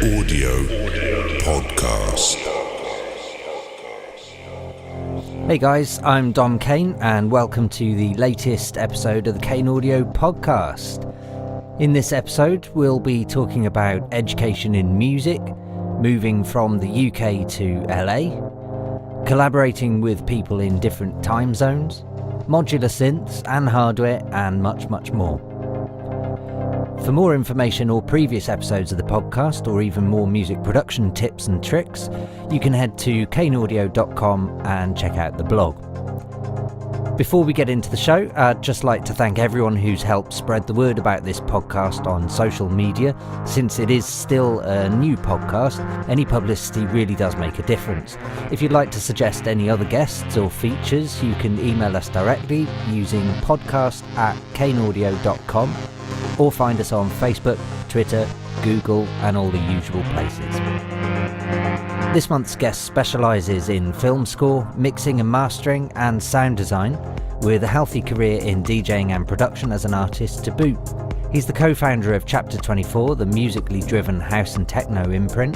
Audio Podcast. Hey guys, I'm Dom Kane and welcome to the latest episode of the Kane Audio Podcast. In this episode we'll be talking about education in music, moving from the UK to LA, collaborating with people in different time zones, modular synths and hardware, and much more. For more information or previous episodes of the podcast, or even more music production tips and tricks, you can head to kaneaudio.com and check out the blog. Before we get into the show, I'd just like to thank everyone who's helped spread the word about this podcast on social media. Since it is still a new podcast, any publicity really does make a difference. If you'd like to suggest any other guests or features, you can email us directly using podcast@kaneaudio.com or find us on Facebook, Twitter, Google and all the usual places. This month's guest specialises in film score, mixing and mastering and sound design, with a healthy career in DJing and production as an artist to boot. He's the co-founder of Chapter 24, the musically driven house and techno imprint.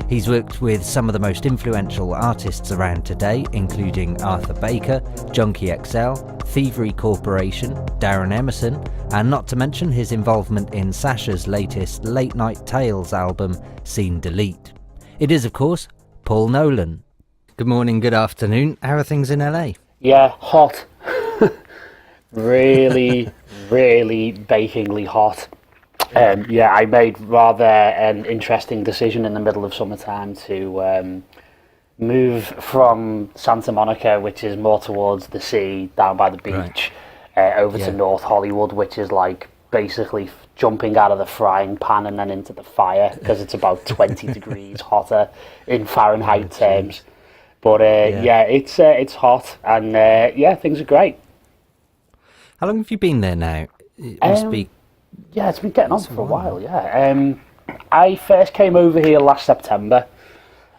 He's worked with some of the most influential artists around today, including Arthur Baker, Junkie XL, Thievery Corporation, Darren Emerson, and not to mention his involvement in Sasha's latest Late Night Tales album, Scene Delete. It is, of course, Paul Nolan. Good morning, good afternoon. How are things in LA? Yeah, hot. really bakingly hot. I made rather an interesting decision in the middle of summertime to move from Santa Monica, which is more towards the sea, down by the beach, over to North Hollywood, which is like basically jumping out of the frying pan and then into the fire, because it's about 20 degrees hotter in Fahrenheit terms. But it's hot, and things are great. How long have you been there now? It must be... Yeah, it's been getting on for a while, I first came over here last September,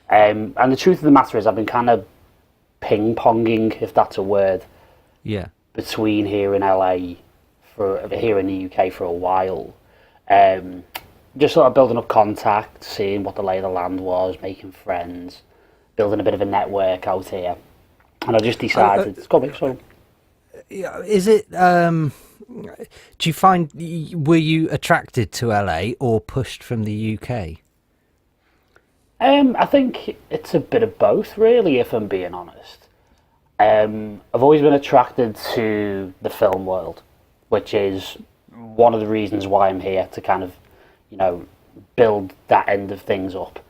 and the truth of the matter is I've been kind of ping-ponging, if that's a word, between here in LA, here in the UK for a while. Just sort of building up contact, seeing what the lay of the land was, making friends, building a bit of a network out here. And I just decided, is it... do you find, were you attracted to LA or pushed from the UK? I think it's a bit of both, really, if I'm being honest. I've always been attracted to the film world, which is one of the reasons why I'm here, to kind of, build that end of things up.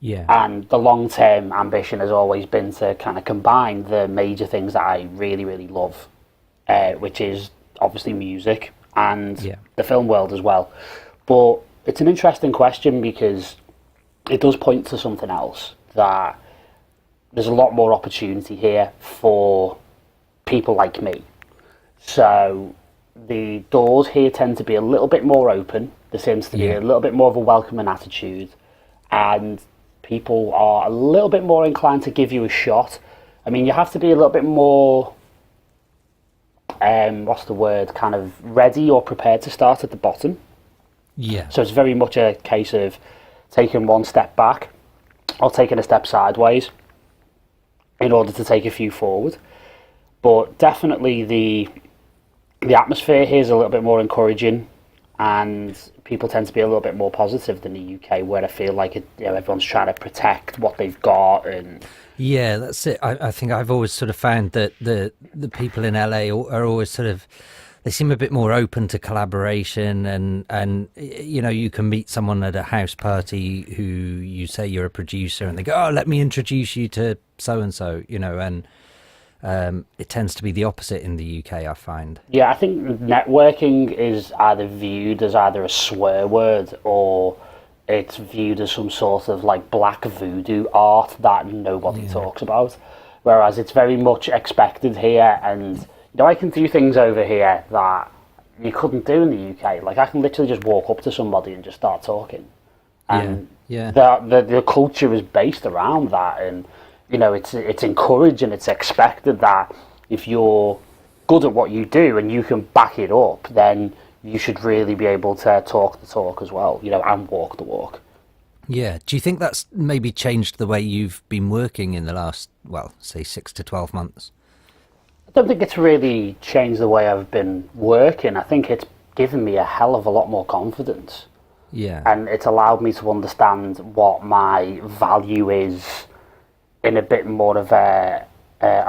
Yeah. And the long-term ambition has always been to kind of combine the major things that I really love, which is obviously music and the film world as well. But it's an interesting question, because it does point to something else, that there's a lot more opportunity here for people like me. So the doors here tend to be a little bit more open. There seems to be a little bit more of a welcoming attitude, and people are a little bit more inclined to give you a shot. I mean, you have to be a little bit more kind of ready or prepared to start at the bottom. Yeah. So it's very much a case of taking one step back or taking a step sideways in order to take a few forward. But definitely the atmosphere here is a little bit more encouraging, and people tend to be a little bit more positive than the UK, where I feel like everyone's trying to protect what they've got. And yeah, that's it. I think I've always sort of found that the people in LA are always sort of, they seem a bit more open to collaboration, and you can meet someone at a house party who you say you're a producer, and they go, oh, let me introduce you to so and so, and it tends to be the opposite in the UK, I find. Yeah, I think networking is either viewed as either a swear word, or it's viewed as some sort of like black voodoo art that nobody talks about. Whereas it's very much expected here, and I can do things over here that you couldn't do in the UK. Like, I can literally just walk up to somebody and just start talking. And the culture is based around that, and it's encouraged and it's expected that if you're good at what you do and you can back it up, then you should really be able to talk the talk as well, and walk the walk. Yeah. Do you think that's maybe changed the way you've been working in the last, well, say 6 to 12 months? I don't think it's really changed the way I've been working. I think it's given me a hell of a lot more confidence. Yeah. And it's allowed me to understand what my value is in a bit more of a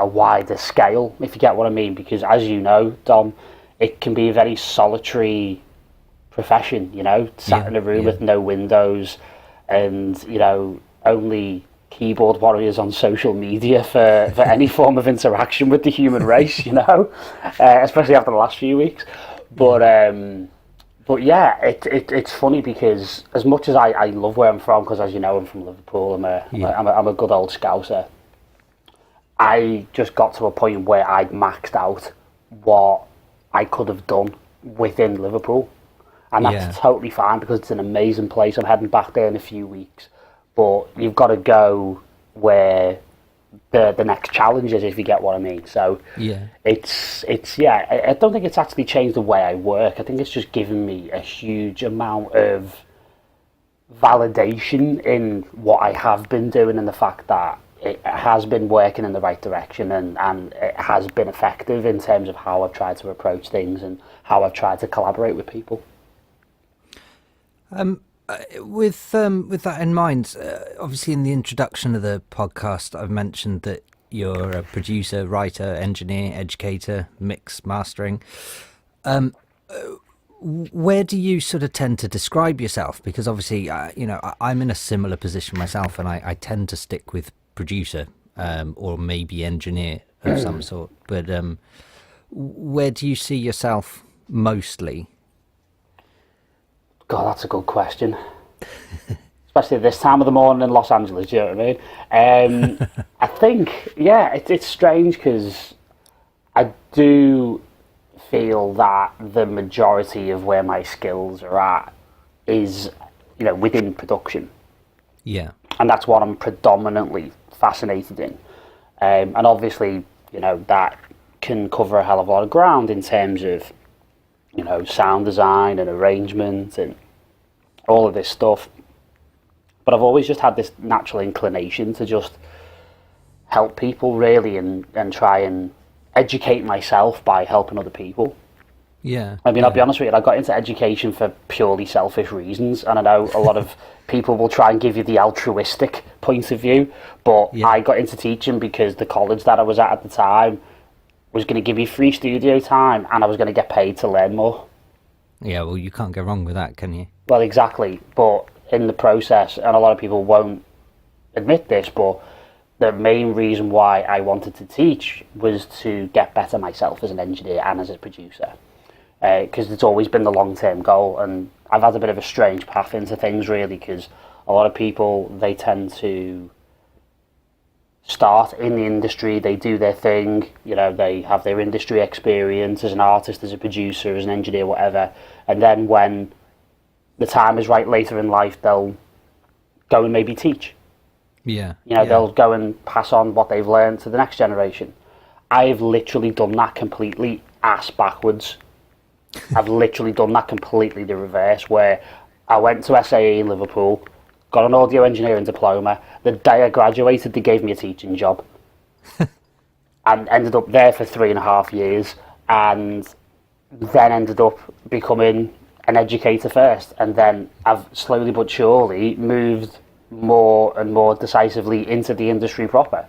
wider scale, if you get what I mean. Because as you know, Dom, it can be a very solitary profession, sat in a room with no windows and, only keyboard warriors on social media for any form of interaction with the human race, especially after the last few weeks. But yeah, it's funny because as much as I love where I'm from, because as you know, I'm from Liverpool, I'm a good old Scouser. I just got to a point where I'd maxed out what I could have done within Liverpool. And that's totally fine because it's an amazing place. I'm heading back there in a few weeks. But you've got to go where the next challenge is, if you get what I mean. So it's I don't think it's actually changed the way I work. I think it's just given me a huge amount of validation in what I have been doing and the fact that it has been working in the right direction and it has been effective in terms of how I've tried to approach things and how I've tried to collaborate with people. With that in mind, obviously in the introduction of the podcast, I've mentioned that you're a producer, writer, engineer, educator, mix, mastering. Where do you sort of tend to describe yourself? Because obviously, I'm in a similar position myself, and I tend to stick with producer or maybe engineer of some sort. But where do you see yourself mostly? God, that's a good question. Especially this time of the morning in Los Angeles, do you know what I mean? I think, it's strange because I do feel that the majority of where my skills are at is, within production. Yeah. And that's what I'm predominantly fascinated in. And obviously, that can cover a hell of a lot of ground in terms of, sound design and arrangement and all of this stuff. But I've always just had this natural inclination to just help people really and try and educate myself by helping other people. Yeah. I mean, I'll be honest with you, I got into education for purely selfish reasons. And I know a lot of people will try and give you the altruistic point of view. But I got into teaching because the college that I was at the time was going to give me free studio time and I was going to get paid to learn more. Yeah, well, you can't go wrong with that, can you? Well, exactly. But in the process, and a lot of people won't admit this, but the main reason why I wanted to teach was to get better myself as an engineer and as a producer. Because it's always been the long-term goal, and I've had a bit of a strange path into things, really, because a lot of people, they tend to start in the industry, they do their thing, they have their industry experience as an artist, as a producer, as an engineer, whatever, and then when the time is right later in life, they'll go and maybe teach. They'll go and pass on what they've learned to the next generation. I've literally done that completely ass backwards. I've literally done that completely the reverse, where I went to SAE in Liverpool, got an audio engineering diploma. The day I graduated, they gave me a teaching job. And ended up there for 3.5 years, and then ended up becoming an educator first. And then I've slowly but surely moved more and more decisively into the industry proper.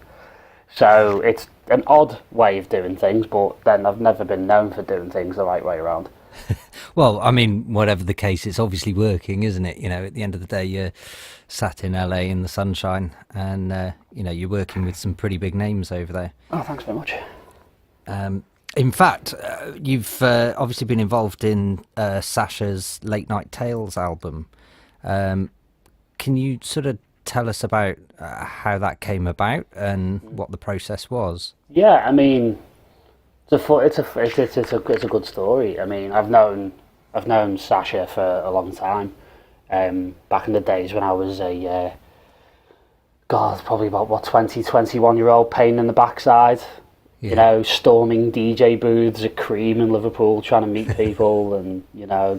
So it's an odd way of doing things, but then I've never been known for doing things the right way around. Well, I mean, whatever the case, it's obviously working, isn't it? At the end of the day, you're sat in LA in the sunshine and, you're working with some pretty big names over there. Oh, thanks very much. In fact, you've obviously been involved in Sasha's Late Night Tales album. Can you sort of tell us about how that came about and what the process was? Yeah, I mean, it's a good story. I mean, I've known Sasha for a long time. Back in the days when I was a probably about 21-year-old pain in the backside. Yeah. Storming DJ booths at Cream in Liverpool, trying to meet people and,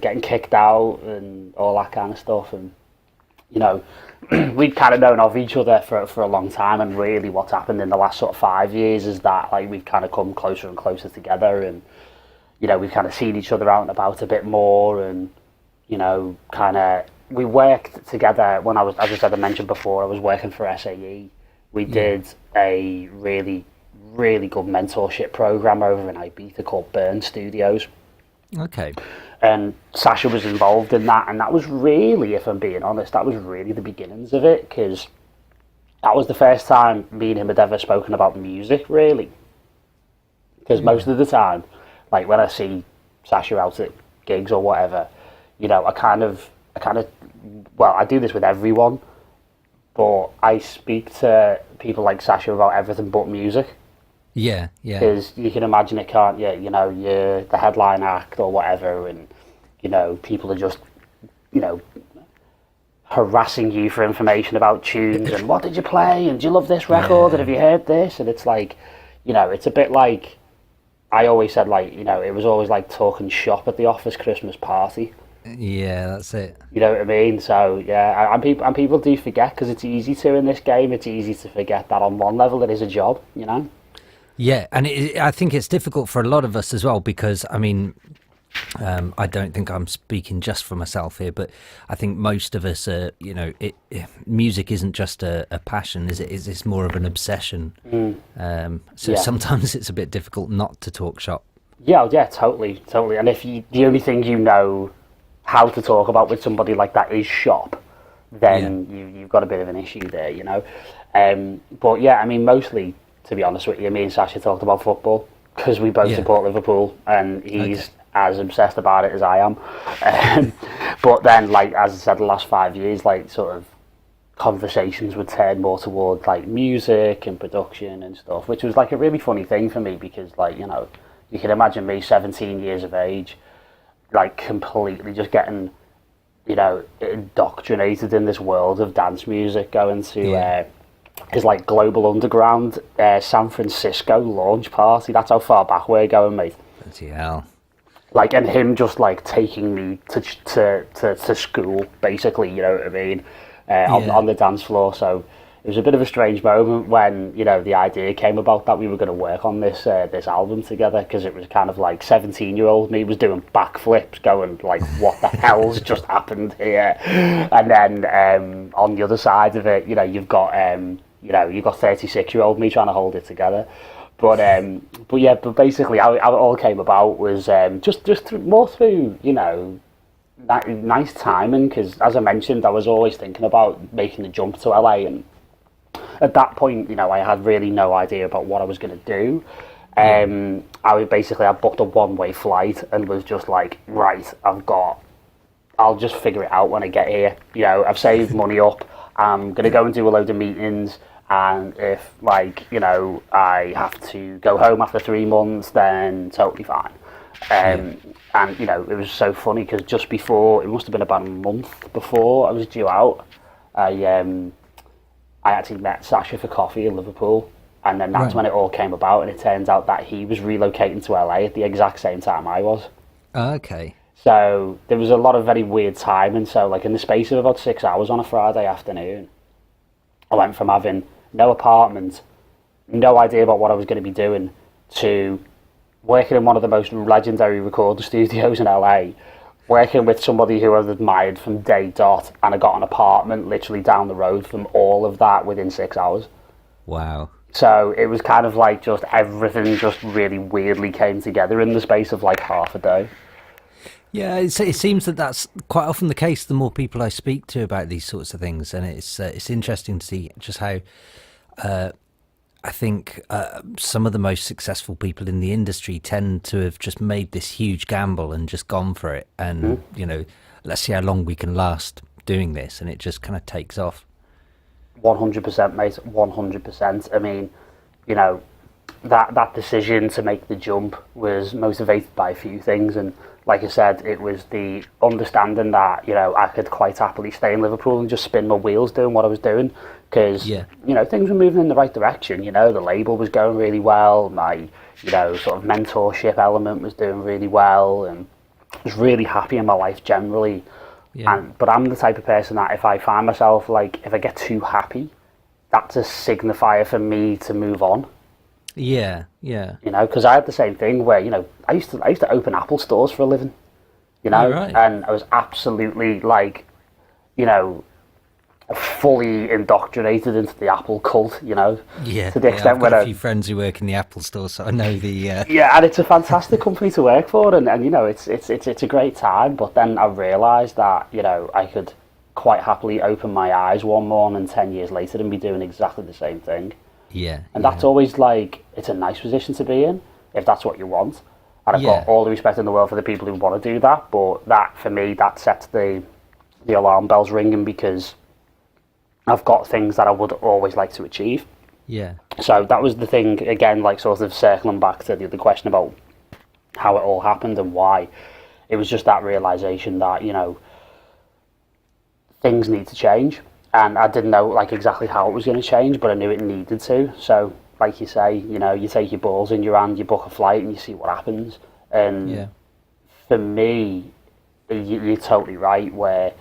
getting kicked out and all that kind of stuff. And you know, we'd kind of known of each other for a long time, and really what's happened in the last sort of 5 years is that like we've kind of come closer and closer together, and you know, we've kind of seen each other out and about a bit more, and you know, kind of we worked together when I was, as I said, I mentioned before, I was working for SAE. We did a really good mentorship program over in Ibiza called Burn Studios. Okay. And Sasha was involved in that, and that was really, if I'm being honest, that was really the beginnings of it, because that was the first time me and him had ever spoken about music, really. Because most of the time, like when I see Sasha out at gigs or whatever, you know, I kind of, well, I do this with everyone, but I speak to people like Sasha about everything but music. Yeah. Because you can imagine it, can't you? You know, you're the headline act or whatever, and, you know, people are just, you know, harassing you for information about tunes and what did you play and do you love this record and have you heard this? And it's like, you know, it's a bit like, I always said, like, you know, it was always like talking shop at the office Christmas party. Yeah, that's it. You know what I mean? So, yeah, and people do forget, because it's easy to in this game, it's easy to forget that on one level it is a job, you know? Yeah, and I think it's difficult for a lot of us as well, because, I mean, I don't think I'm speaking just for myself here, but I think most of us, you know, music isn't just a passion, is it? It's more of an obsession. So sometimes it's a bit difficult not to talk shop. Yeah, totally. And if the only thing you know how to talk about with somebody like that is shop, then you've got a bit of an issue there, you know? But yeah, I mean, mostly, to be honest with you, me and Sasha talked about football, because we both support Liverpool, and he's as obsessed about it as I am. But then, like, as I said, the last 5 years, like, sort of conversations would turn more towards, like, music and production and stuff, which was, like, a really funny thing for me, because, like, you know, you can imagine me, 17 years of age, like, completely just getting, you know, indoctrinated in this world of dance music, going to his like global underground San Francisco launch party. That's how far back we're going, mate. Bloody hell. Like, and him just like taking me to school, basically, you know what I mean, on the dance floor. So it was a bit of a strange moment when, you know, the idea came about that we were going to work on this album together, because it was kind of like 17-year-old me was doing backflips, going like, what the hell's just happened here? And then on the other side of it, you know, you've got 36-year-old me trying to hold it together. But basically how it all came about was just more through, you know, nice timing, because as I mentioned, I was always thinking about making the jump to LA, and at that point, you know, I had really no idea about what I was going to do. I booked a one-way flight and was just like, right, I'll just figure it out when I get here. You know, I've saved money up, I'm going to go and do a load of meetings, and if, like, you know, I have to go home after 3 months, then totally fine. And, you know, it was so funny, because just before, it must have been about a month before I was due out, I actually met Sasha for coffee in Liverpool, and then that's when it all came about, and it turns out that he was relocating to LA at the exact same time I was. Okay. So there was a lot of very weird timing. So, like, in the space of about 6 hours on a Friday afternoon, I went from having no apartment, no idea about what I was going to be doing, to working in one of the most legendary recording studios in LA, working with somebody who I've admired from day dot, and I got an apartment literally down the road from all of that within 6 hours. Wow. So it was kind of like just everything just really weirdly came together in the space of like half a day. Yeah, it seems that that's quite often the case the more people I speak to about these sorts of things, and it's interesting to see just how I think some of the most successful people in the industry tend to have just made this huge gamble and just gone for it, and you know, let's see how long we can last doing this, and it just kind of takes off. 100%, mate, 100%. I mean, you know, that decision to make the jump was motivated by a few things, and like I said, it was the understanding that, you know, I could quite happily stay in Liverpool and just spin my wheels doing what I was doing, because, you know, things were moving in the right direction. You know, the label was going really well, my, you know, sort of mentorship element was doing really well, and I was really happy in my life generally. But I'm the type of person that if I find myself, like, if I get too happy, that's a signifier for me to move on. Yeah. Because I had the same thing where, I used to open Apple stores for a living, Right. and I was absolutely, like, fully indoctrinated into the Apple cult, Yeah, to the extent I've where got a few friends who work in the Apple store, so I know the. Yeah, and it's a fantastic company to work for, and it's a great time. But then I realised that I could quite happily open my eyes one morning 10 years later and be doing exactly the same thing. Yeah, and that's always like, it's a nice position to be in if that's what you want. And I've got all the respect in the world for the people who want to do that, but that for me, that sets the alarm bells ringing, because I've got things that I would always like to achieve. Yeah. So that was the thing, again, like sort of circling back to the other question about how it all happened and why. It was just that realisation that, things need to change. And I didn't know like exactly how it was going to change, but I knew it needed to. So, like you say, you take your balls in your hand, you book a flight and you see what happens. And for me, you're totally right, where,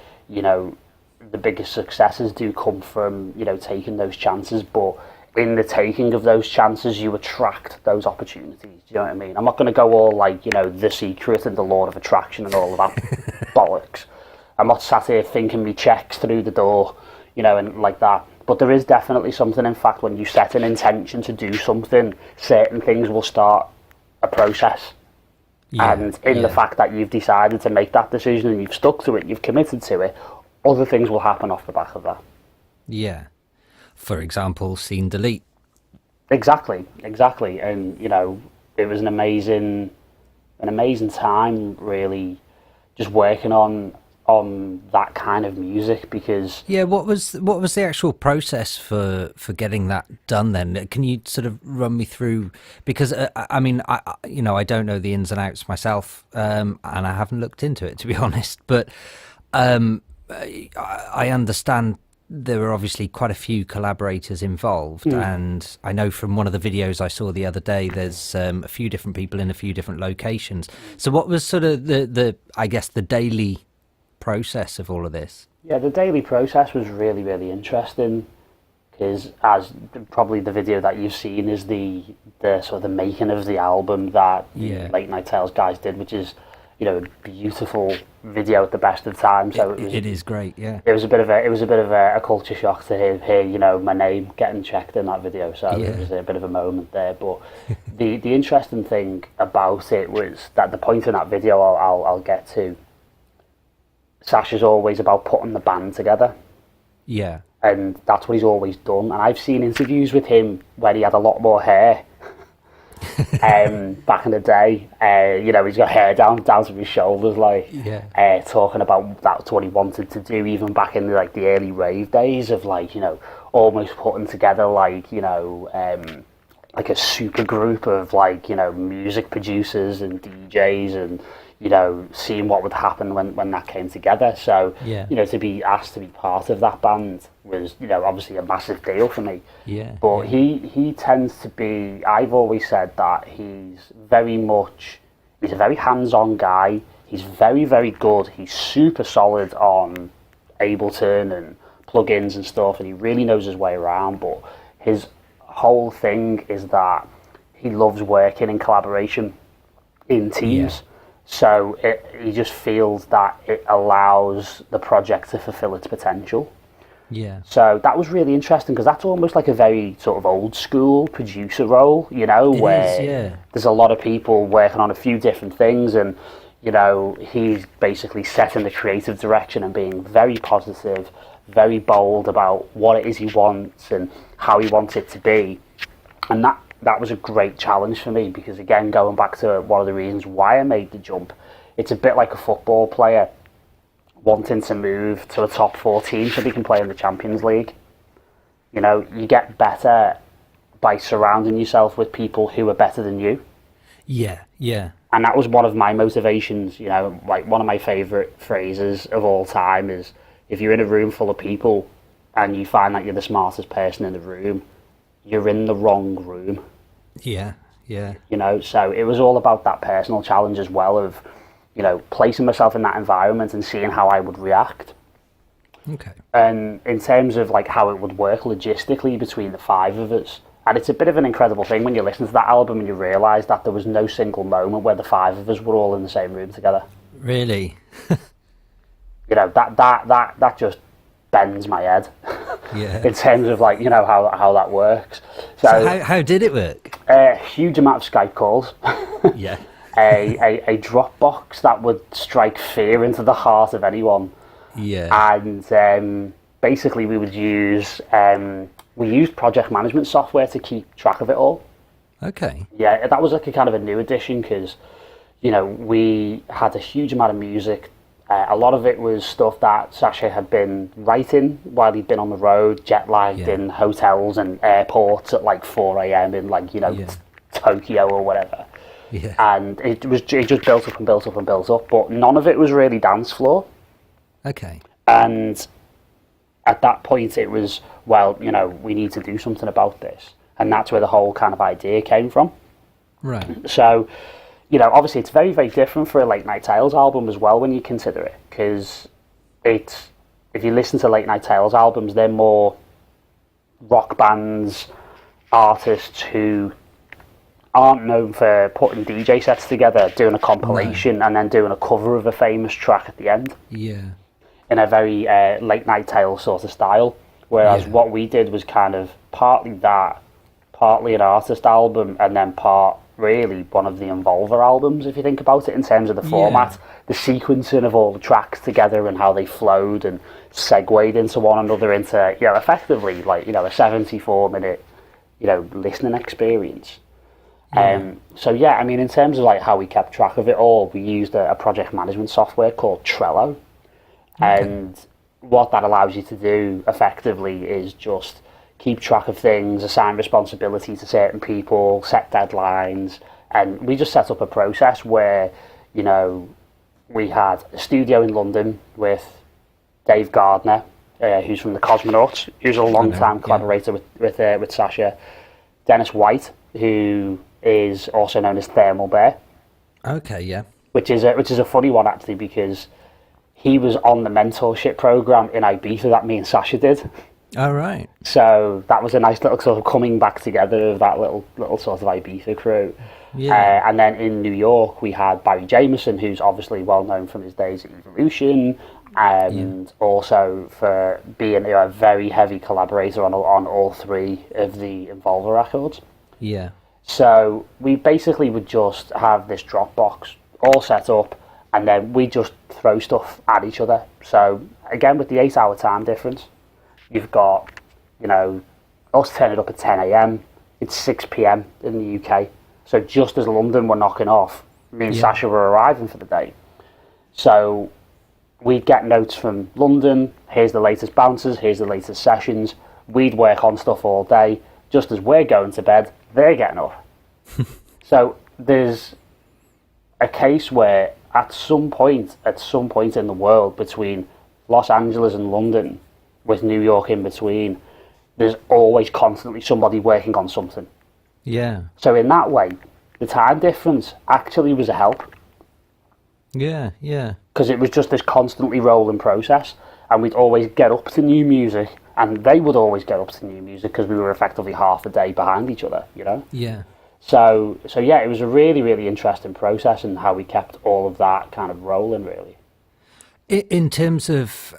the biggest successes do come from, taking those chances, but in the taking of those chances, you attract those opportunities. Do you know what I mean? I'm not going to go all like, The Secret and the Law of Attraction and all of that bollocks. I'm not sat here thinking me checks through the door, and like that. But there is definitely something, in fact, when you set an intention to do something, certain things will start a process. And in the fact that you've decided to make that decision and you've stuck to it, you've committed to it, other things will happen off the back of that. Yeah. For example, scene delete. Exactly. And, it was an amazing time, really, just working on that kind of music, because what was the actual process for getting that done then? Can you sort of run me through, because I mean, I don't know the ins and outs myself, and I haven't looked into it, to be honest, but I understand there were obviously quite a few collaborators involved, and I know from one of the videos I saw the other day, there's a few different people in a few different locations. So what was sort of the I guess the daily process of all of this? Yeah, the daily process was really, really interesting, because as probably the video that you've seen is the sort of the making of the album that Late Night Tales guys did, which is a beautiful video at the best of times. So it is great. Yeah, it was a bit of a culture shock to hear my name getting checked in that video. So it was a bit of a moment there. But the interesting thing about it was that the point in that video I'll get to. Sasha's always about putting the band together. Yeah. And that's what he's always done. And I've seen interviews with him where he had a lot more hair. Back in the day, he's got hair down to his shoulders, talking about that's what he wanted to do, even back in the early rave days of almost putting together like a super group of music producers and DJs, and seeing what would happen when that came together. So, to be asked to be part of that band was, obviously a massive deal for me. Yeah. But he tends to be, I've always said that he's a very hands-on guy. He's very, very good. He's super solid on Ableton and plugins and stuff, and he really knows his way around. But his whole thing is that he loves working in collaboration in teams. Yeah. So he just feels that it allows the project to fulfill its potential. Yeah. So that was really interesting, because that's almost like a very sort of old school producer role, where there's a lot of people working on a few different things, and he's basically setting the creative direction and being very positive, very bold about what it is he wants and how he wants it to be. And that was a great challenge for me, because again, going back to one of the reasons why I made the jump, it's a bit like a football player wanting to move to a top 4 team so they can play in the Champions League. You get better by surrounding yourself with people who are better than you. Yeah. And that was one of my motivations. One of my favourite phrases of all time is, if you're in a room full of people and you find that you're the smartest person in the room, you're in the wrong room. Yeah. So it was all about that personal challenge as well of, you know, placing myself in that environment and seeing how I would react. Okay. And in terms of like how it would work logistically between the five of us, and it's a bit of an incredible thing when you listen to that album and you realise that there was no single moment where the five of us were all in the same room together. Really? You know, that just bends my head. Yeah. In terms of like, you know, how that works. So how did it work? A huge amount of Skype calls. Yeah. a Dropbox that would strike fear into the heart of anyone. Yeah. And basically we would use we used project management software to keep track of it all. Okay. Yeah, that was like a kind of a new addition because, you know, we had a huge amount of music. A lot of it was stuff that Sasha had been writing while he'd been on the road, jet-lagged in hotels and airports at like 4 a.m. in like, you know, Tokyo or whatever. Yeah. And it just built up and built up and built up, but none of it was really dance floor. Okay. And at that point it was, well, you know, we need to do something about this. And that's where the whole kind of idea came from. Right. So, you know, obviously it's very, very different for a Late Night Tales album as well when you consider it. Because if you listen to Late Night Tales albums, they're more rock bands, artists who aren't known for putting DJ sets together, doing a compilation, and then doing a cover of a famous track at the end. Yeah. In a very Late Night Tales sort of style. Whereas what we did was kind of partly that, partly an artist album, and then part really one of the Involver albums, if you think about it, in terms of the format, the sequencing of all the tracks together and how they flowed and segued into one another into, you know, effectively like, you know, a 74-minute, you know, listening experience. So yeah, I mean, in terms of like how we kept track of it all, we used a project management software called Trello. And what that allows you to do effectively is just keep track of things, assign responsibility to certain people, set deadlines. And we just set up a process where, you know, we had a studio in London with Dave Gardner, who's from the Cosmonauts, who's a long-time collaborator with Sasha. Dennis White, who is also known as Thermal Bear. Okay, yeah. Which is a funny one, actually, because he was on the mentorship program in Ibiza that me and Sasha did. All right. So that was a nice little sort of coming back together of that little sort of Ibiza crew. Yeah. And then in New York, we had Barry Jameson, who's obviously well known from his days at Evolution, and also for being a very heavy collaborator on all three of the Involver records. Yeah. So we basically would just have this Dropbox all set up, and then we just throw stuff at each other. So again, with the 8-hour time difference, you've got, you know, us turning up at 10 a.m. It's 6 p.m. in the UK. So just as London were knocking off, me and Sasha were arriving for the day. So we'd get notes from London, here's the latest bouncers, here's the latest sessions. We'd work on stuff all day. Just as we're going to bed, they're getting up. So there's a case where at some point in the world between Los Angeles and London, with New York in between, there's always constantly somebody working on something. Yeah. So in that way, the time difference actually was a help. Yeah, yeah. Because it was just this constantly rolling process, and we'd always get up to new music, and they would always get up to new music because we were effectively half a day behind each other, you know? Yeah. So yeah, it was a really, really interesting process, and how we kept all of that kind of rolling, really. In terms of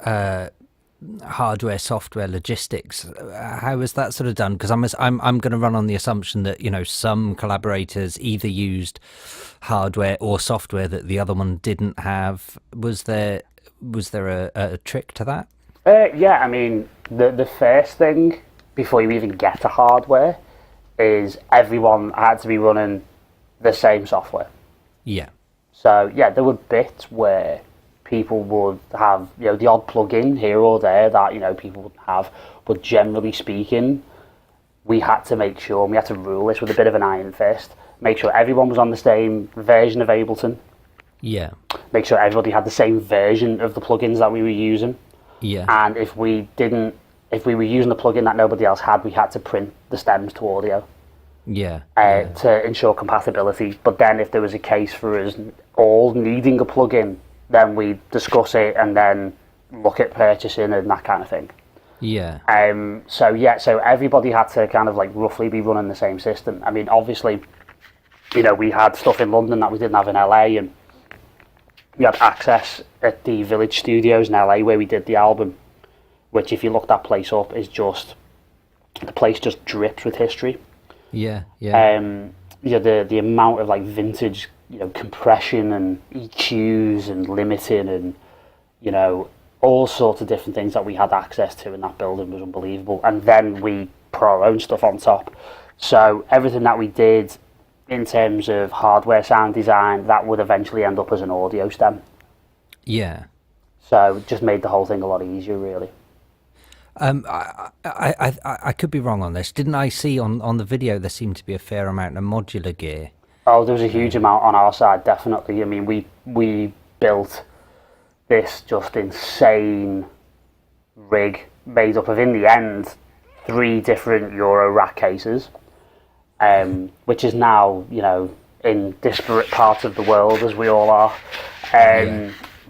hardware, software, logistics, how was that sort of done? Because I'm going to run on the assumption that, you know, some collaborators either used hardware or software that the other one didn't have. Was there a trick to that? Yeah, I mean, the first thing before you even get to hardware is everyone had to be running the same software. Yeah. So yeah, there were bits where people would have, you know, the odd plugin here or there that, you know, people would have, but generally speaking, we had to make sure, and we had to rule this with a bit of an iron fist, make sure everyone was on the same version of Ableton. Yeah. Make sure everybody had the same version of the plugins that we were using. Yeah. And if we were using a plugin that nobody else had, we had to print the stems to audio. to ensure compatibility. But then if there was a case for us all needing a plugin, then we discuss it and then look at purchasing and that kind of thing. So everybody had to kind of like roughly be running the same system. I mean, obviously, we had stuff in London that we didn't have in LA, and we had access at the Village Studios in LA where we did the album, which if you look that place up is just, the place just drips with history. The amount of like vintage, compression and EQs and limiting and, all sorts of different things that we had access to in that building was unbelievable. And then we put our own stuff on top. So everything that we did in terms of hardware sound design, that would eventually end up as an audio stem. So it just made the whole thing a lot easier, really. I could be wrong on this. Didn't I see on the video there seemed to be a fair amount of modular gear? Oh, there was a huge amount on our side, definitely. I mean, we built this just insane rig made up of, in the end, 3 different Euro rack cases, which is now, in disparate parts of the world, as we all are.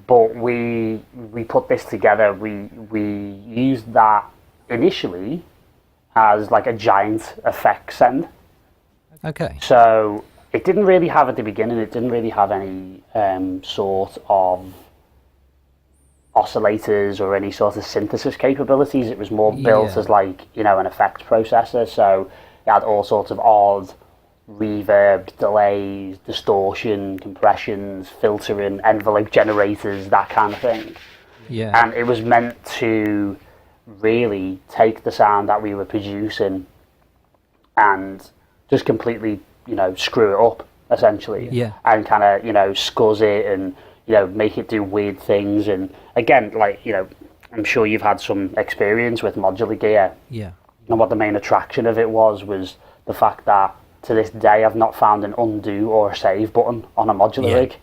But we put this together. We used that initially as like a giant effect send. Okay. So it didn't really have at the beginning. It didn't really have any sort of oscillators or any sort of synthesis capabilities. It was more built as like an effects processor. So it had all sorts of odd reverb, delays, distortion, compressions, filtering, envelope generators, that kind of thing. And it was meant to really take the sound that we were producing and just completely, screw it up, essentially. And kind of, scuzz it and, make it do weird things. And again, like, I'm sure you've had some experience with Modular Gear. And what the main attraction of it was the fact that to this day I've not found an undo or a save button on a modular rig.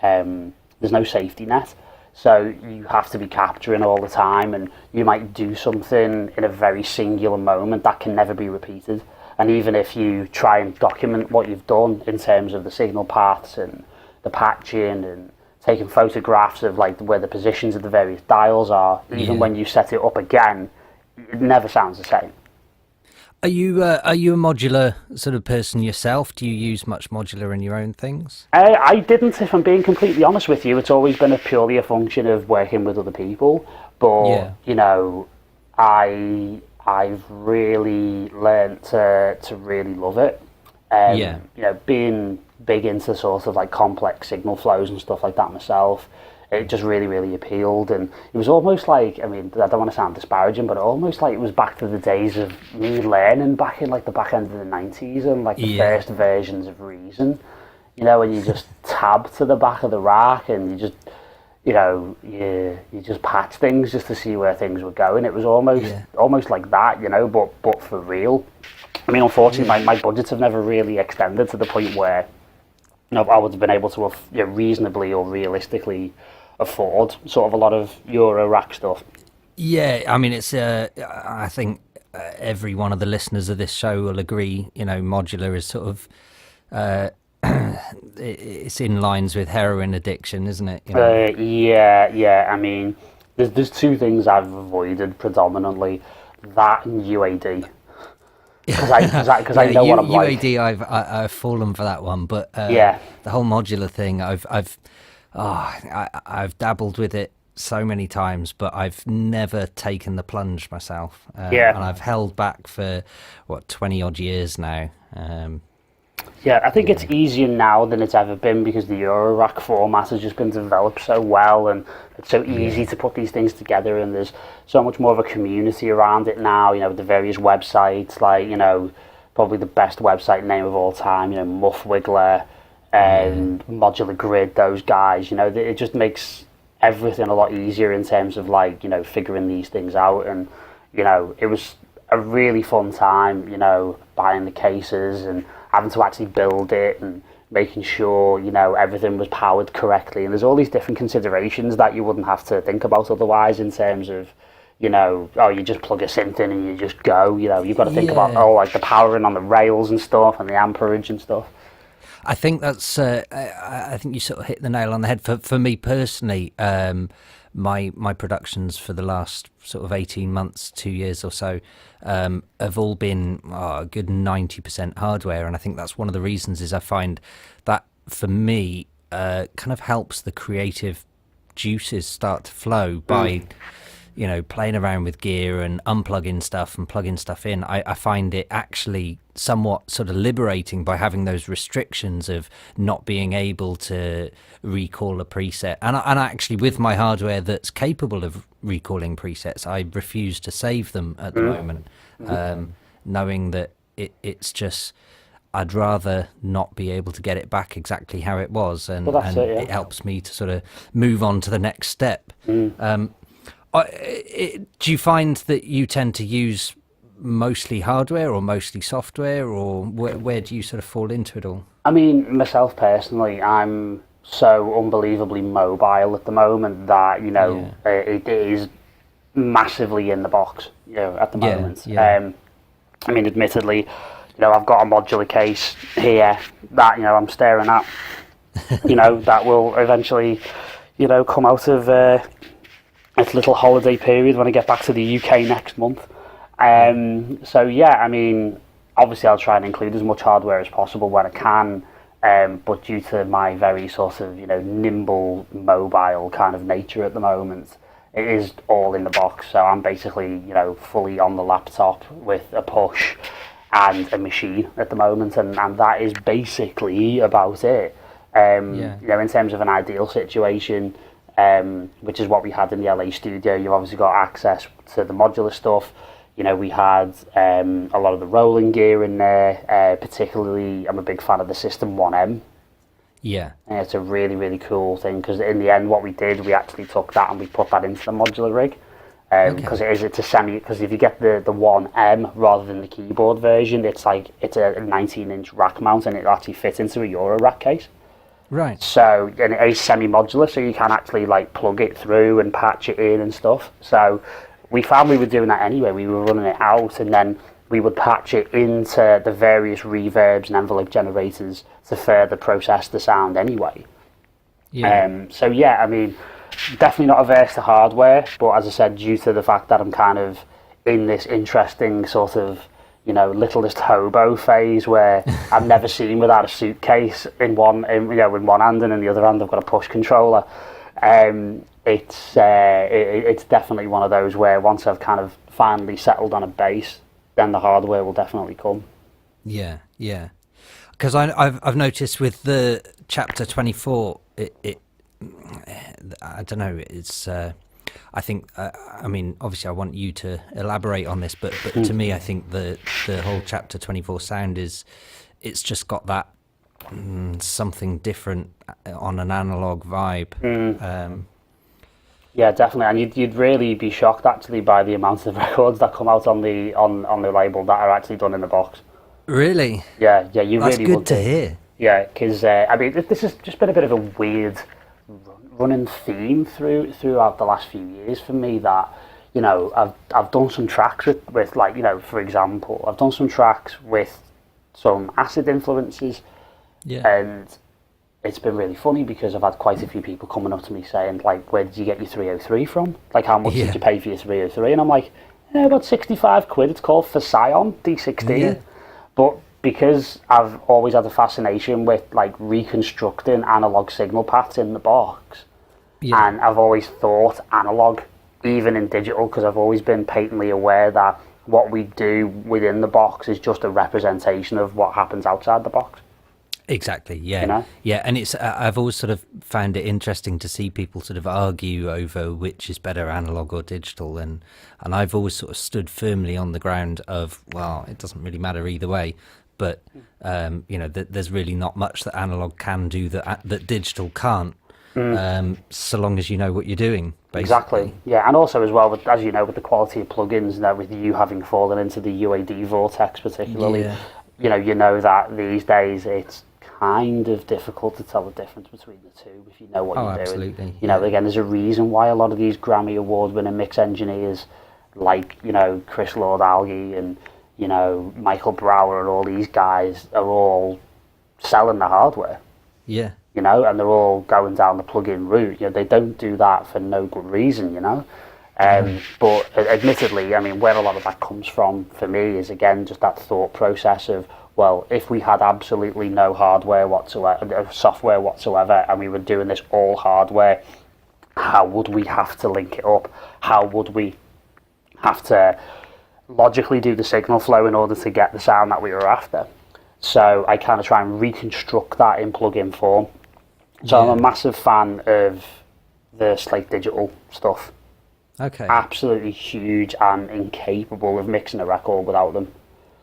There's no safety net, so you have to be capturing all the time, and you might do something in a very singular moment that can never be repeated. And even if you try and document what you've done in terms of the signal paths and the patching and taking photographs of like where the positions of the various dials are, even when you set it up again, it never sounds the same. Are you a modular sort of person yourself? Do you use much modular in your own things? I didn't, if I'm being completely honest with you. It's always been purely a function of working with other people. But I've really learnt to really love it. Being big into sort of like complex signal flows and stuff like that myself, it just really, really appealed. And it was almost like, I mean, I don't want to sound disparaging, but almost like it was back to the days of me learning back in like the back end of the 90s and like the first versions of Reason, when you just tab to the back of the rack and you just, you just patch things just to see where things were going. It was almost like that, but for real. I mean, unfortunately, my budgets have never really extended to the point where I would have been able to reasonably or realistically afford sort of a lot of Euro rack stuff. I mean, it's I think every one of the listeners of this show will agree, modular is sort of it's in lines with heroin addiction, isn't it? I mean, there's 2 things I've avoided predominantly, that and UAD. Because I know what I'm like. UAD, I've fallen for that one, but the whole modular thing, I've dabbled with it so many times, but I've never taken the plunge myself. And I've held back for 20 odd years now. I think it's easier now than it's ever been because the Eurorack format has just been developed so well, and it's so easy to put these things together, and there's so much more of a community around it now, the various websites, like, probably the best website name of all time, Muff Wiggler and Modular Grid, those guys, it just makes everything a lot easier in terms of like, figuring these things out. And, it was a really fun time, buying the cases and having to actually build it and making sure, everything was powered correctly. And there's all these different considerations that you wouldn't have to think about otherwise in terms of, you know, oh, you just plug a synth in and you just go. You know, you've got to think about Yeah. like the powering on the rails and stuff and the amperage and stuff. I think that's. I think you sort of hit the nail on the head. For me personally, my productions for the last sort of 18 months, 2 years or so, have all been a good 90% hardware, and I think that's one of the reasons is I find that for me kind of helps the creative juices start to flow by. You know, playing around with gear and unplugging stuff and plugging stuff in, I find it actually somewhat sort of liberating by having those restrictions of not being able to recall a preset. And actually, with my hardware that's capable of recalling presets, I refuse to save them at the moment, knowing that it's just... I'd rather not be able to get it back exactly how it was, and it helps me to sort of move on to the next step. Do you find that you tend to use mostly hardware or mostly software, or where do you sort of fall into it all? I mean, myself personally, I'm so unbelievably mobile at the moment that, you know, it is massively in the box, you know, at the moment. I mean, admittedly, you know, I've got a modular case here that, you know, I'm staring at, you know, that will eventually, you know, come out of its little holiday period when I get back to the UK next month. So yeah, I mean, obviously I'll try and include as much hardware as possible when I can, but due to my very sort of, you know, nimble, mobile kind of nature at the moment, it is all in the box. So I'm basically, you know, fully on the laptop with a push and a machine at the moment, and that is basically about it. You know, in terms of an ideal situation, which is what we had in the LA studio, you've obviously got access to the modular stuff. You know, we had a lot of the rolling gear in there, particularly I'm a big fan of the System 1M. Yeah. And it's a really, really cool thing, because in the end what we did, we actually took that and we put that into the modular rig. Because it's a semi, because if you get the 1M rather than the keyboard version, it's a 19-inch rack mount, and it actually fits into a Euro rack case. Right. So, and it is semi-modular, so you can actually like plug it through and patch it in and stuff. So we found we were doing that anyway. We were running it out, and then we would patch it into the various reverbs and envelope generators to further process the sound anyway. So yeah, I mean, definitely not averse to hardware, but as I said, due to the fact that I'm kind of in this interesting sort of, you know, littlest hobo phase where I've never seen without a suitcase in one hand, and in the other hand I've got a push controller. It's definitely one of those where once I've kind of finally settled on a base, then the hardware will definitely come. Yeah. Because I've noticed with the chapter 24, it I don't know. It's I think I mean, obviously I want you to elaborate on this, but to me I think the whole chapter 24 sound it's just got that something different on an analog vibe. Yeah, definitely, and you'd really be shocked actually by the amount of records that come out on the label that are actually done in the box. Really? Yeah, you That's really good would. to hear. Yeah, because I mean, this has just been a bit of a weird running theme throughout the last few years for me, that, you know, I've done some tracks with like, you know, for example, I've done some tracks with some acid influences, and it's been really funny because I've had quite a few people coming up to me saying, like, where did you get your 303 from? Like, how much did you pay for your 303? And I'm like, about 65 quid. It's called Phasion D16. Yeah. But because I've always had a fascination with like reconstructing analog signal paths in the box, and I've always thought analog, even in digital, because I've always been patently aware that what we do within the box is just a representation of what happens outside the box. Exactly. Yeah. You know? Yeah, and it's I've always sort of found it interesting to see people sort of argue over which is better, analog or digital, and I've always sort of stood firmly on the ground of, well, it doesn't really matter either way. But you know, there's really not much that analog can do that digital can't, so long as you know what you're doing. Basically. Exactly. Yeah, and also as well, as you know, with the quality of plugins, and with you having fallen into the UAD vortex particularly, you know that these days it's kind of difficult to tell the difference between the two if you know what you're doing. Absolutely. You know, again, there's a reason why a lot of these Grammy award-winning mix engineers like, you know, Chris Lord-Alge and, you know, Michael Brower and all these guys are all selling the hardware. Yeah. You know, and they're all going down the plug-in route. You know, they don't do that for no good reason, you know. But admittedly, I mean, where a lot of that comes from for me is, again, just that thought process of, well, if we had absolutely no hardware whatsoever, software whatsoever, and we were doing this all hardware, how would we have to link it up? How would we have to logically do the signal flow in order to get the sound that we were after? So I kind of try and reconstruct that in plug-in form. So I'm a massive fan of the Slate Digital stuff. Okay. Absolutely huge and incapable of mixing a record without them.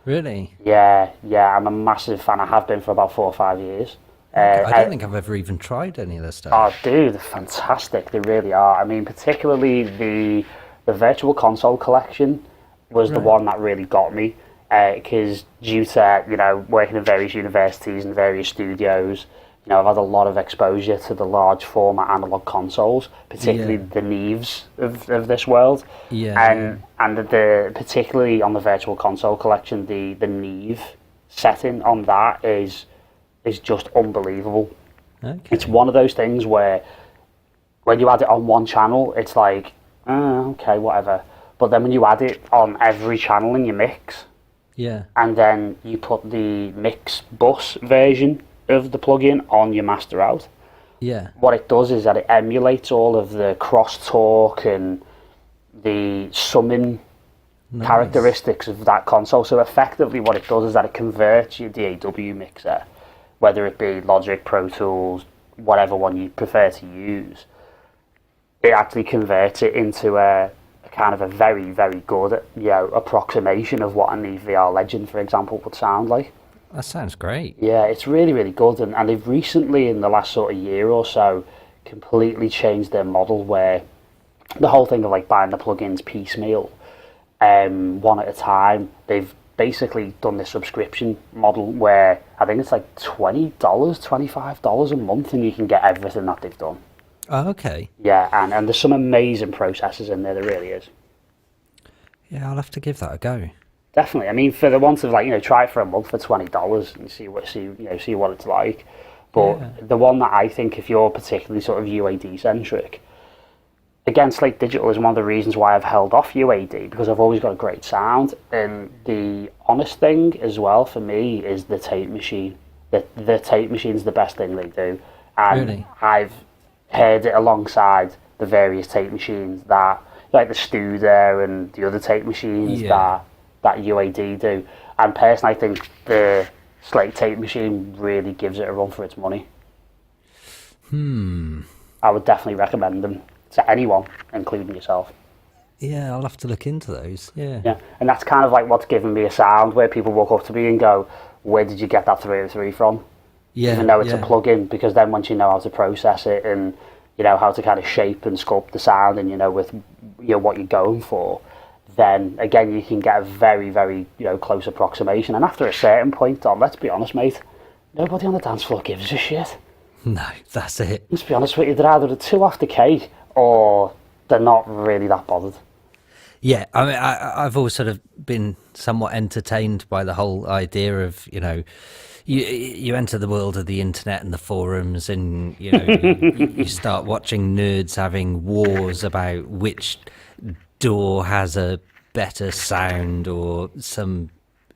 Really? Yeah, I'm a massive fan. I have been for about 4 or 5 years. I don't think I've ever even tried any of this stuff. Oh, dude, they're fantastic. They really are. I mean, particularly the Virtual Console collection was the one that really got me. Because due to, you know, working in various universities and various studios, you know, I've had a lot of exposure to the large format analog consoles, particularly the Neves of this world. And particularly on the Virtual Console collection, the Neve setting on that is just unbelievable. Okay. It's one of those things where when you add it on one channel, it's like, okay, whatever. But then when you add it on every channel in your mix, and then you put the mix bus version of the plugin on your master out, what it does is that it emulates all of the crosstalk and the summing characteristics of that console. So effectively what it does is that it converts your DAW mixer, whether it be Logic, Pro Tools, whatever one you prefer to use, it actually converts it into a kind of a very, very good, you know, approximation of what an EVR Legend, for example, would sound like. That sounds great. Yeah, it's really, really good. And they've recently, in the last sort of year or so, completely changed their model where the whole thing of like buying the plugins piecemeal, one at a time, they've basically done this subscription model where I think it's like $20, $25 a month, and you can get everything that they've done. Oh, okay. Yeah, and there's some amazing processors in there, there really is. Yeah, I'll have to give that a go. Definitely. I mean, for the want of, like, you know, try it for a month for $20 and see what it's like. But the one that I think, if you're particularly sort of UAD centric, again, Slate Digital is one of the reasons why I've held off UAD, because I've always got a great sound. And the honest thing as well for me is the tape machine. The tape machine's the best thing they do. And really? I've heard it alongside the various tape machines that, like the Studer and the other tape machines that UAD do. And personally, I think the Slate tape machine really gives it a run for its money. I would definitely recommend them to anyone, including yourself. Yeah, I'll have to look into those. Yeah, and that's kind of like what's given me a sound where people walk up to me and go, "Where did you get that 303 from?" Even though it's a plug-in, because then once you know how to process it and you know how to kind of shape and sculpt the sound, and you know with what you're going for, then again you can get a very, very close approximation. And after a certain point, Dom, let's be honest, mate, nobody on the dance floor gives a shit. No, that's it. Let's be honest with you, they're either too off the cake or they're not really that bothered. Yeah, I mean, I've always sort of been somewhat entertained by the whole idea of, you enter the world of the internet and the forums, and you start watching nerds having wars about which DAW has a better sound or some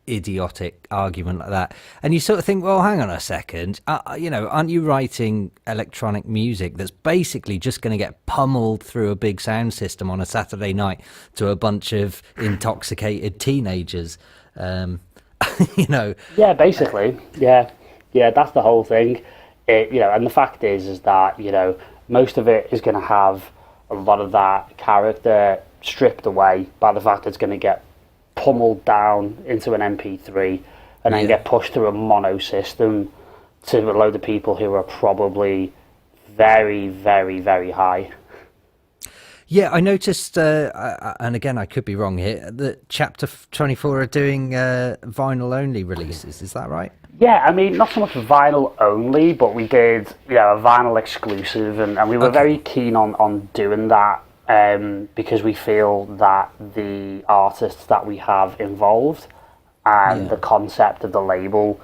idiotic argument like that, and you sort of think, well, hang on a second, aren't you writing electronic music that's basically just going to get pummeled through a big sound system on a Saturday night to a bunch of intoxicated teenagers? Yeah, basically, yeah, that's the whole thing. And the fact is that most of it is going to have a lot of that character stripped away by the fact it's going to get pummeled down into an MP3 and then get pushed through a mono system to a load of people who are probably very, very, very high. Yeah, I noticed, and again, I could be wrong here, that Chapter 24 are doing vinyl-only releases. Is that right? Yeah, I mean, not so much vinyl only, but we did a vinyl exclusive, and we were very keen on doing that because we feel that the artists that we have involved and the concept of the label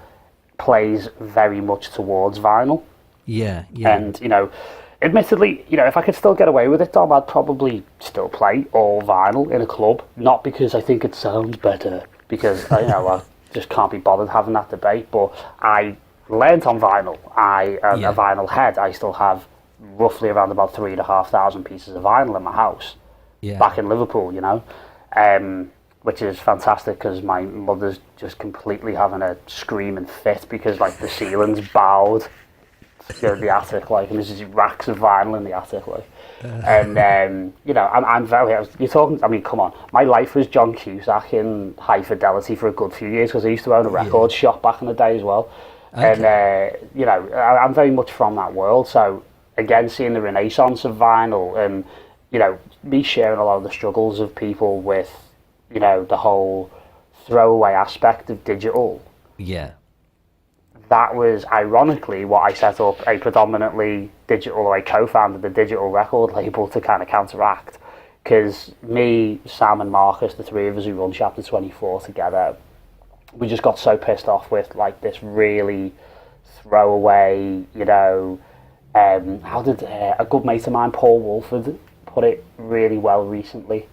plays very much towards vinyl. Yeah, yeah. And, admittedly, if I could still get away with it, Dom, I'd probably still play all vinyl in a club. Not because I think it sounds better, because, I just can't be bothered having that debate. But I learnt on vinyl. I am a vinyl head. I still have roughly around about 3,500 pieces of vinyl in my house back in Liverpool, which is fantastic because my mother's just completely having a screaming fit because, the ceiling's bowed. The attic, and there's just racks of vinyl in the attic, and I'm very. You're talking. I mean, come on. My life was John Cusack in high fidelity for a good few years because I used to own a record shop back in the day as well, and I'm very much from that world. So again, seeing the renaissance of vinyl, and me sharing a lot of the struggles of people with, the whole throwaway aspect of digital. Yeah. That was ironically what I set up a predominantly digital, or I co-founded the digital record label to kind of counteract. Because me, Sam and Marcus, the three of us who run Chapter 24 together, we just got so pissed off with this really throwaway, how did a good mate of mine, Paul Wolford, put it really well recently,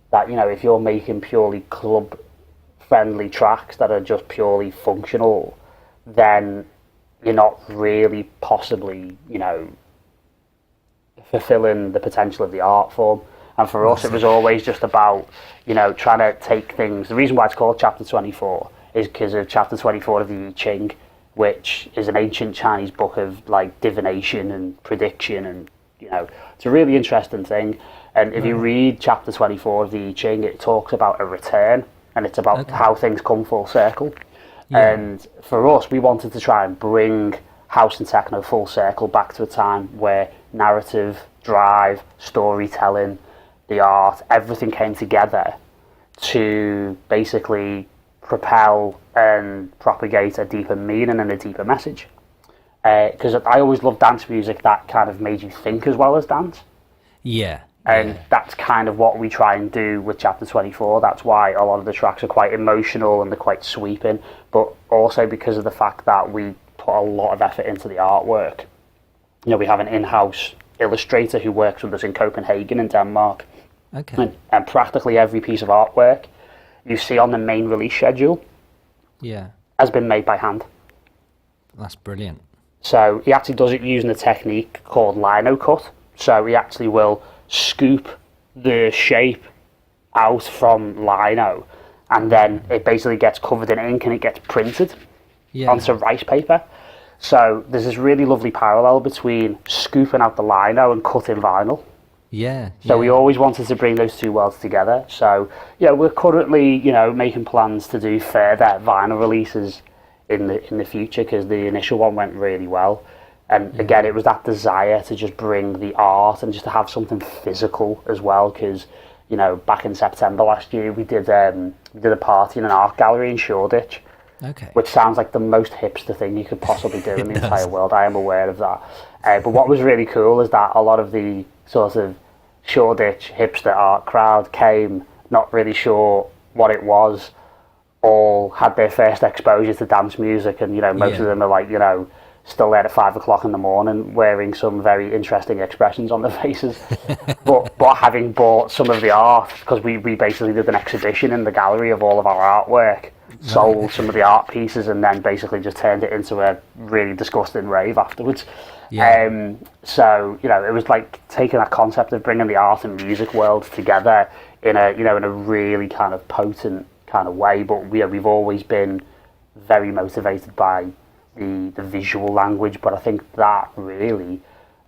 that, if you're making purely club-friendly tracks that are just purely functional, then you're not really possibly, fulfilling the potential of the art form. And for us, it was always just about, trying to take things. The reason why it's called Chapter 24 is because of Chapter 24 of the I Ching, which is an ancient Chinese book of divination and prediction, and it's a really interesting thing. And if you read Chapter 24 of the I Ching, it talks about a return, and it's about how things come full circle. Yeah. And for us, we wanted to try and bring house and techno full circle back to a time where narrative, drive, storytelling, the art, everything came together to basically propel and propagate a deeper meaning and a deeper message. Because I always loved dance music that kind of made you think as well as dance. Yeah. And that's kind of what we try and do with Chapter 24. That's why a lot of the tracks are quite emotional and they're quite sweeping, but also because of the fact that we put a lot of effort into the artwork. We have an in-house illustrator who works with us in Copenhagen in Denmark. Okay. And practically every piece of artwork you see on the main release schedule has been made by hand. That's brilliant. So he actually does it using a technique called lino cut. So he actually will scoop the shape out from lino, and then it basically gets covered in ink and it gets printed onto rice paper. So there's this really lovely parallel between scooping out the lino and cutting vinyl. So we always wanted to bring those two worlds together. So we're currently making plans to do further vinyl releases in the future, because the initial one went really well. And again, it was that desire to just bring the art and just to have something physical as well. Because, back in September last year, we did a party in an art gallery in Shoreditch, which sounds like the most hipster thing you could possibly do in the entire world. I am aware of that. But what was really cool is that a lot of the sort of Shoreditch hipster art crowd came not really sure what it was, all had their first exposure to dance music, and most of them are still there at 5 o'clock in the morning wearing some very interesting expressions on their faces. but having bought some of the art, because we basically did an exhibition in the gallery of all of our artwork, sold some of the art pieces, and then basically just turned it into a really disgusting rave afterwards. So it was like taking that concept of bringing the art and music worlds together in a in a really kind of potent kind of way. But we've always been very motivated by the visual language, but I think that really,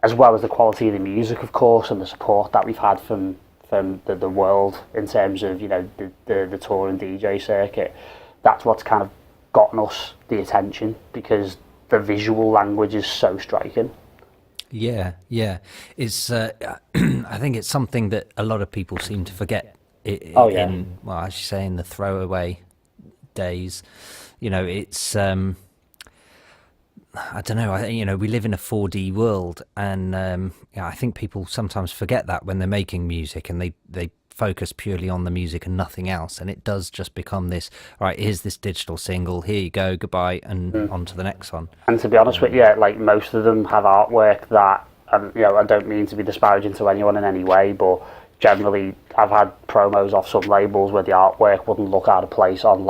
as well as the quality of the music, of course, and the support that we've had from the world in terms of the tour and DJ circuit, that's what's kind of gotten us the attention, because the visual language is so striking. It's I think it's something that a lot of people seem to forget in, well, as you say, in the throwaway days. It's I don't know. We live in a 4D world, and I think people sometimes forget that when they're making music, and they focus purely on the music and nothing else, and it does just become this. Right, here's this digital single. Here you go. Goodbye, and on to the next one. And to be honest with you, like most of them have artwork that, and I don't mean to be disparaging to anyone in any way, but generally I've had promos off some labels where the artwork wouldn't look out of place on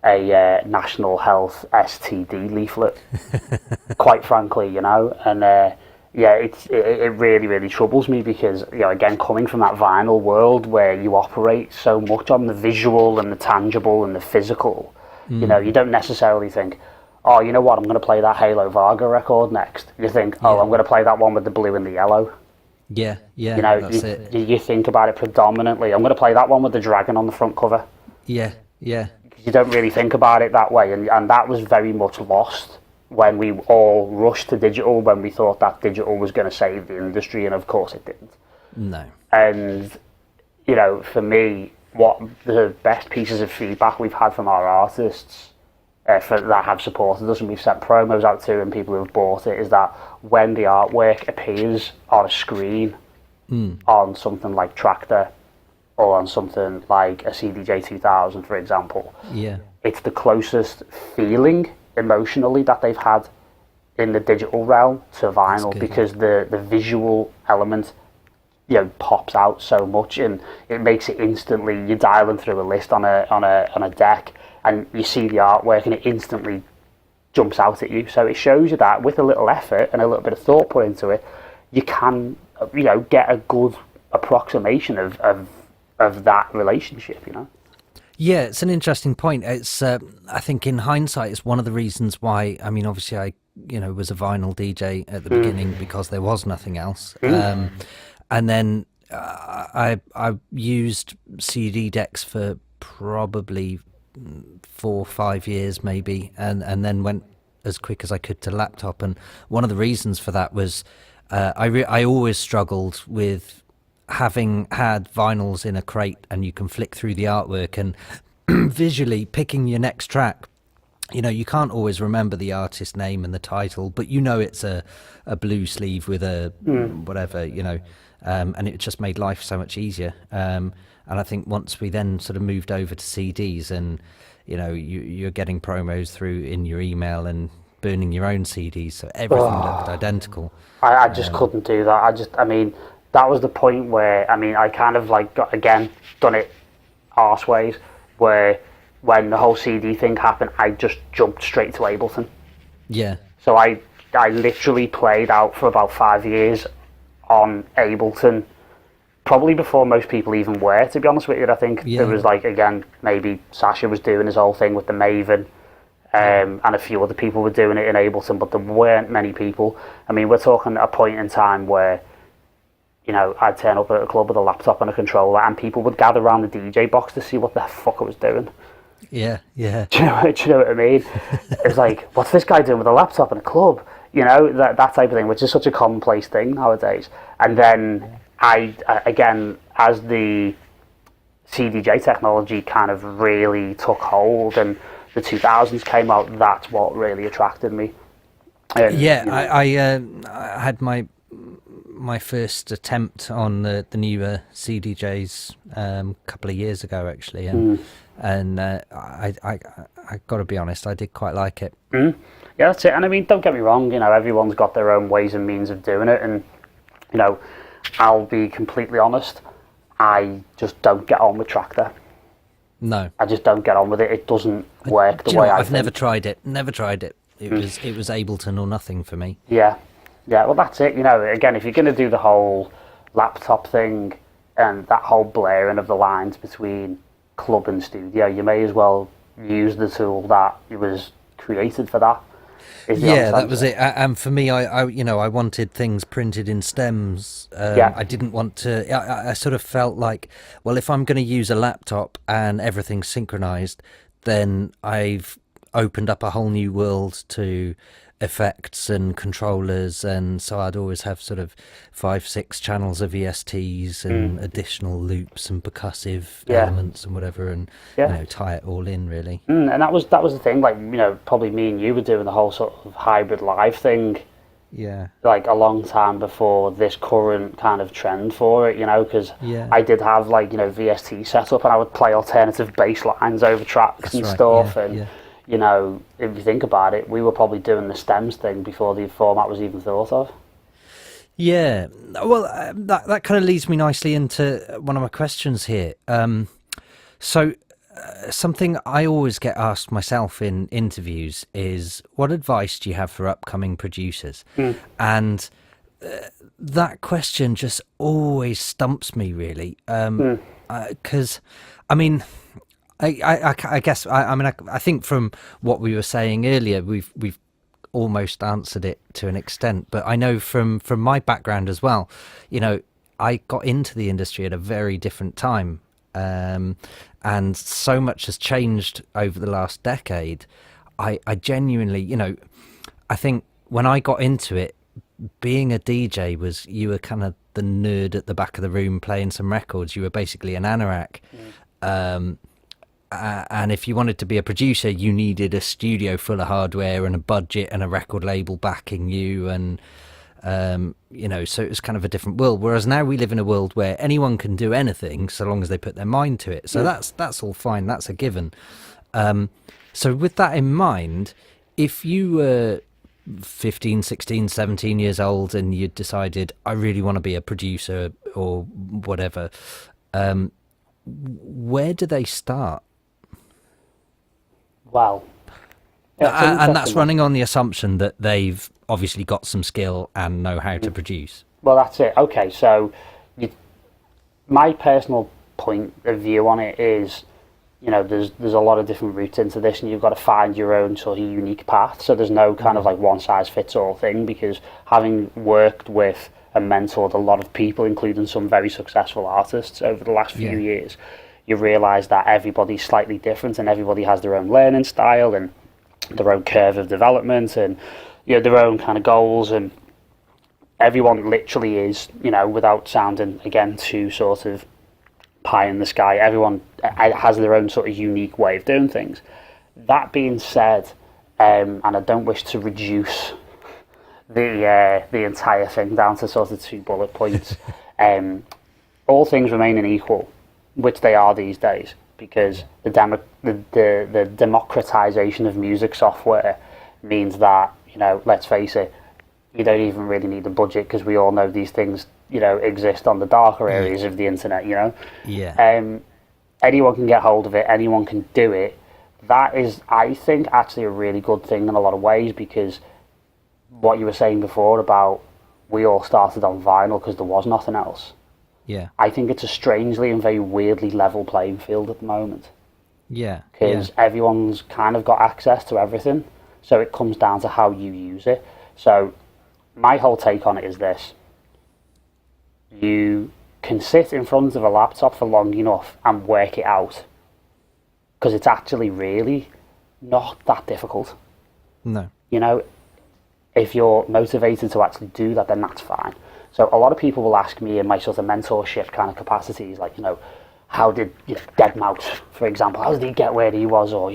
a National Health STD leaflet, quite frankly, and it really, really troubles me because, again, coming from that vinyl world where you operate so much on the visual and the tangible and the physical, you don't necessarily think, oh, you know what, I'm going to play that Halo Varga record next. You think, oh, I'm going to play that one with the blue and the yellow. Yeah, that's it. You think about it predominantly. I'm going to play that one with the dragon on the front cover. Yeah. You don't really think about it that way, and that was very much lost when we all rushed to digital, when we thought that digital was going to save the industry, and of course it didn't. No. And, for me, what the best pieces of feedback we've had from our artists that have supported us and we've sent promos out to and people who have bought it is that when the artwork appears on a screen on something like Tractor or on something like a CDJ 2000, for example, it's the closest feeling emotionally that they've had in the digital realm to vinyl, because the visual element pops out so much, and it makes it instantly, you're dialing through a list on a deck and you see the artwork and it instantly jumps out at you. So it shows you that with a little effort and a little bit of thought put into it, you can get a good approximation of that relationship. Yeah, it's an interesting point. It's I think in hindsight, it's one of the reasons why. I mean, obviously, I was a vinyl DJ at the beginning because there was nothing else, and then I used CD decks for probably 4 or 5 years, maybe, and then went as quick as I could to laptop. And one of the reasons for that was I always struggled with having had vinyls in a crate and you can flick through the artwork and visually picking your next track, you can't always remember the artist name and the title, but it's a blue sleeve with a whatever, and it just made life so much easier. And I think once we then sort of moved over to CDs and you're getting promos through in your email and burning your own CDs, so everything looked identical. I just couldn't do that. That was the point where, I kind of done it arseways, where when the whole CD thing happened, I just jumped straight to Ableton. Yeah. So I literally played out for about 5 years on Ableton, probably before most people even were, to be honest with you. I think there was maybe Sasha was doing his whole thing with the Maven, and a few other people were doing it in Ableton, but there weren't many people. We're talking at a point in time where I'd turn up at a club with a laptop and a controller and people would gather around the DJ box to see what the fuck I was doing. Yeah. Do you know what I mean? It's like, what's this guy doing with a laptop in a club? That type of thing, which is such a commonplace thing nowadays. And then again, as the CDJ technology kind of really took hold and the 2000s came out, that's what really attracted me. I had my first attempt on the newer CDJs a couple of years ago, actually, and I got to be honest, I did quite like it. Yeah, that's it. And don't get me wrong, everyone's got their own ways and means of doing it, and I'll be completely honest, I just don't get on with Tractor. No, I just don't get on with it. It doesn't work the way I think. I've never tried it. It was Ableton or nothing for me. Yeah, well, that's it. Again, if you're going to do the whole laptop thing and that whole blurring of the lines between club and studio, you may as well use the tool that was created for that. Yeah, that was it. And for me, I wanted things printed in stems. I didn't want to. I sort of felt like, well, if I'm going to use a laptop and everything's synchronized, then I've opened up a whole new world to effects and controllers, and so I'd always have sort of 5-6 channels of VSTs and additional loops and percussive elements and whatever, and tie it all in really. And that was the thing, like, probably me and you were doing the whole sort of hybrid live thing, like a long time before this current kind of trend for it, because I did have like VST set up, and I would play alternative bass lines over tracks and stuff, and if you think about it, we were probably doing the stems thing before the format was even thought of. Yeah, well, that kind of leads me nicely into one of my questions here. Something I always get asked myself in interviews is, what advice do you have for upcoming producers? And that question just always stumps me, really, because I mean, I guess I think from what we were saying earlier, we've almost answered it to an extent, but I know from my background as well, I got into the industry at a very different time, and so much has changed over the last decade. I genuinely, I think when I got into it, being a DJ was, you were kind of the nerd at the back of the room playing some records. You were basically an anorak. And if you wanted to be a producer, you needed a studio full of hardware and a budget and a record label backing you, and so it was kind of a different world. Whereas now we live in a world where anyone can do anything so long as they put their mind to it. So that's all fine. That's a given. So with that in mind, if you were 15, 16, 17 years old and you decided, I really want to be a producer or whatever, where do they start? Wow. And that's running on the assumption that they've obviously got some skill and know how to produce. Well, that's it. Okay, so my personal point of view on it is, there's a lot of different routes into this, and you've got to find your own sort of unique path. So there's no kind of like one size fits all thing, because having worked with and mentored a lot of people, including some very successful artists over the last few years, you realise that everybody's slightly different, and everybody has their own learning style and their own curve of development, and their own kind of goals, and everyone literally is, without sounding again too sort of pie in the sky, everyone has their own sort of unique way of doing things. That being said, and I don't wish to reduce the entire thing down to sort of 2 bullet points, all things remaining equal, which they are these days, because the democratization of music software means that, let's face it, you don't even really need a budget, because we all know these things, exist on the darker areas of the internet, anyone can get hold of it, anyone can do it. That is, I think, actually a really good thing in a lot of ways, because what you were saying before about we all started on vinyl because there was nothing else. I think it's a strangely and very weirdly level playing field at the moment. Because everyone's kind of got access to everything, so it comes down to how you use it. So my whole take on it is this: you can sit in front of a laptop for long enough and work it out, because it's actually really not that difficult. No. If you're motivated to actually do that, then that's fine. So a lot of people will ask me in my sort of mentorship kind of capacities, like, how did Deadmau5, for example, how did he get where he was? Or,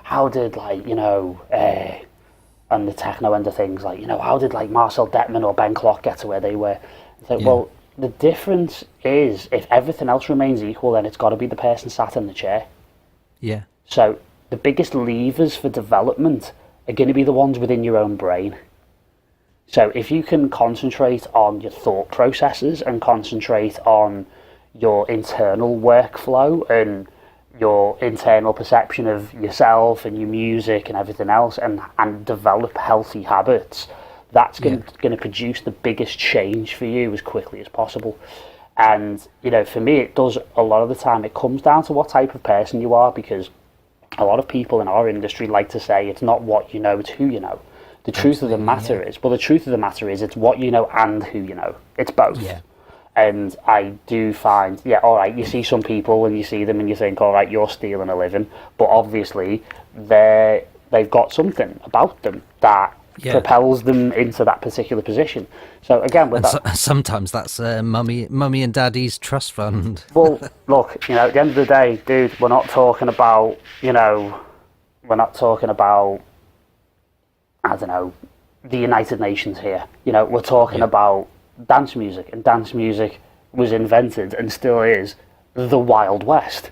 how did, like, and the techno end of things, like, how did, like, Marcel Detman or Ben Klock get to where they were? It's like, well, the difference is, if everything else remains equal, then it's got to be the person sat in the chair. So the biggest levers for development are going to be the ones within your own brain. So if you can concentrate on your thought processes and concentrate on your internal workflow and your internal perception of yourself and your music and everything else, and develop healthy habits, that's going to produce the biggest change for you as quickly as possible. And, for me, it does a lot of the time. It comes down to what type of person you are, because a lot of people in our industry like to say it's not what you know, it's who you know. The truth of the matter is, it's what you know and who you know. It's both. And I do find, all right, you see some people and you see them and you think, all right, you're stealing a living. But obviously, they've got something about them that propels them into that particular position. So again, with sometimes that's mummy and daddy's trust fund. Well, look, at the end of the day, dude, we're not talking about, I don't know, the United Nations here. We're talking about dance music, and dance music was invented and still is the Wild West.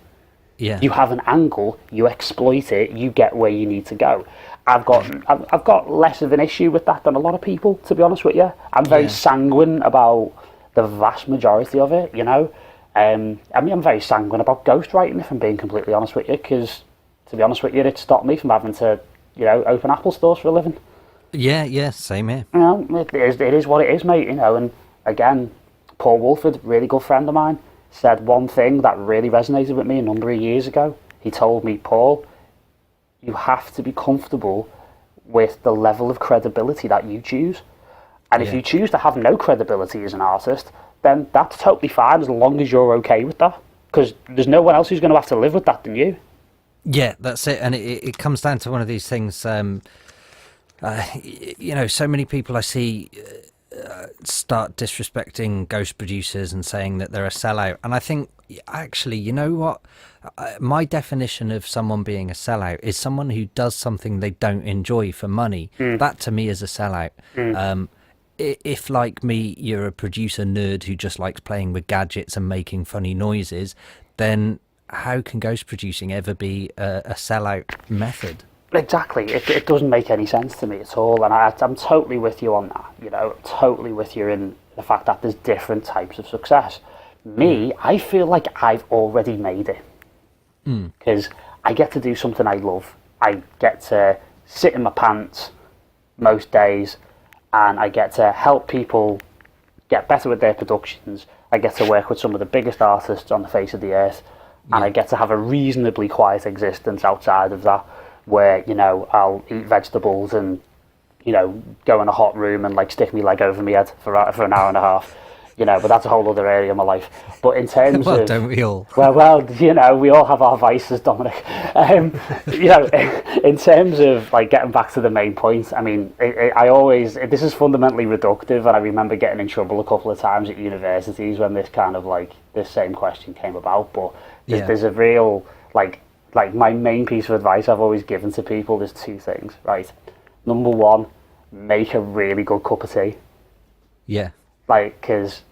Yeah. You have an angle, you exploit it, you get where you need to go. I've got less of an issue with that than a lot of people, to be honest with you. I'm very sanguine about the vast majority of it, I'm very sanguine about ghostwriting, if I'm being completely honest with you, because, to be honest with you, it stopped me from having to, open Apple stores for a living. Yeah, same here. It is what it is, mate, and again, Paul Wolford, really good friend of mine, said one thing that really resonated with me a number of years ago. He told me, Paul, you have to be comfortable with the level of credibility that you choose. And if you choose to have no credibility as an artist, then that's totally fine, as long as you're okay with that. Because there's no one else who's going to have to live with that than you. Yeah, that's it. And it comes down to one of these things, so many people I see start disrespecting ghost producers and saying that they're a sellout. And I think, actually, you know what? My definition of someone being a sellout is someone who does something they don't enjoy for money. That to me is a sellout. If, like me, you're a producer nerd who just likes playing with gadgets and making funny noises, then how can ghost producing ever be a sellout method? Exactly. It doesn't make any sense to me at all. And I'm totally with you on that, totally with you in the fact that there's different types of success. Me, I feel like I've already made it. Because I get to do something I love. I get to sit in my pants most days, and I get to help people get better with their productions. I get to work with some of the biggest artists on the face of the earth, and I get to have a reasonably quiet existence outside of that, where, I'll eat vegetables and, go in a hot room and stick my leg over my head for an hour and a half. But that's a whole other area of my life. But in terms of... don't we all? Well, we all have our vices, Dominic. In terms of, getting back to the main point, I mean, this is fundamentally reductive, and I remember getting in trouble a couple of times at universities when this kind of, this same question came about. But there's a real, my main piece of advice I've always given to people, there's two things, right? Number one, make a really good cup of tea. Yeah. Because